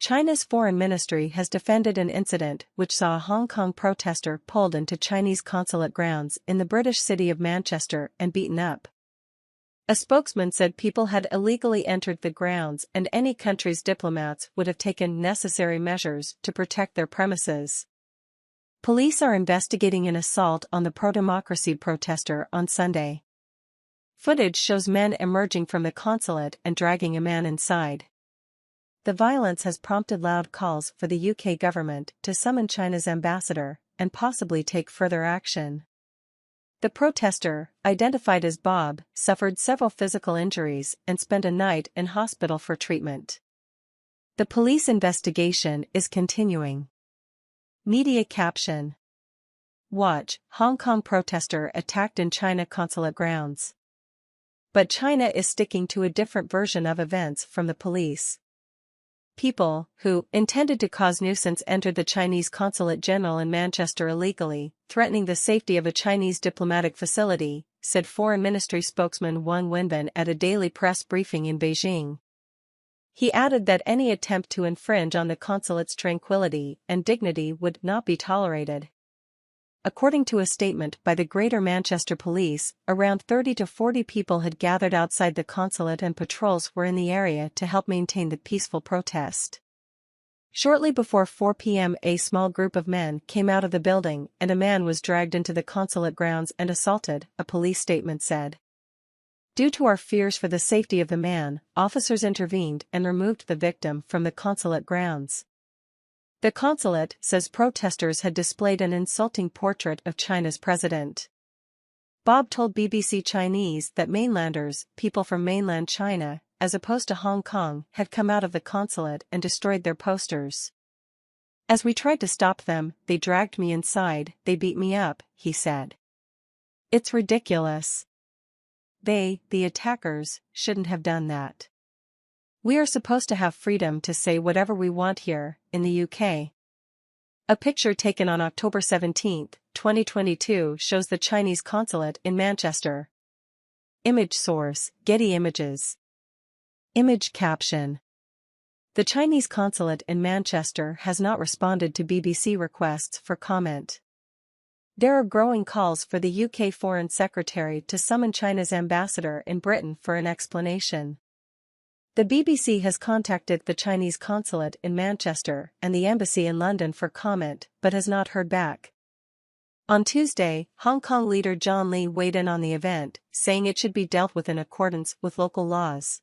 China's foreign ministry has defended an incident which saw a Hong Kong protester pulled into Chinese consulate grounds in the British city of Manchester and beaten up. A spokesman said people had illegally entered the grounds and any country's diplomats would have taken necessary measures to protect their premises. Police are investigating an assault on the pro-democracy protester on Sunday. Footage shows men emerging from the consulate and dragging a man inside. The violence has prompted loud calls for the UK government to summon China's ambassador and possibly take further action. The protester, identified as Bob, suffered several physical injuries and spent a night in hospital for treatment. The police investigation is continuing. Media caption: Watch, Hong Kong protester attacked in China consulate grounds. But China is sticking to a different version of events from the police. People who intended to cause nuisance entered the Chinese consulate general in Manchester illegally, threatening the safety of a Chinese diplomatic facility, said Foreign Ministry spokesman Wang Wenbin at a daily press briefing in Beijing. He added that any attempt to infringe on the consulate's tranquility and dignity would not be tolerated. According to a statement by the Greater Manchester Police, around 30 to 40 people had gathered outside the consulate and patrols were in the area to help maintain the peaceful protest. Shortly before 4 p.m. a small group of men came out of the building and a man was dragged into the consulate grounds and assaulted, a police statement said. Due to our fears for the safety of the man, officers intervened and removed the victim from the consulate grounds. The consulate says protesters had displayed an insulting portrait of China's president. Bob told BBC Chinese that mainlanders, people from mainland China, as opposed to Hong Kong, had come out of the consulate and destroyed their posters. As we tried to stop them, they dragged me inside, they beat me up, he said. It's ridiculous. They, the attackers, shouldn't have done that. We are supposed to have freedom to say whatever we want here, in the UK. A picture taken on October 17, 2022 shows the Chinese consulate in Manchester. Image source, Getty Images. Image caption: The Chinese consulate in Manchester has not responded to BBC requests for comment. There are growing calls for the UK Foreign Secretary to summon China's ambassador in Britain for an explanation. The BBC has contacted the Chinese consulate in Manchester and the embassy in London for comment, but has not heard back. On Tuesday, Hong Kong leader John Lee weighed in on the event, saying it should be dealt with in accordance with local laws.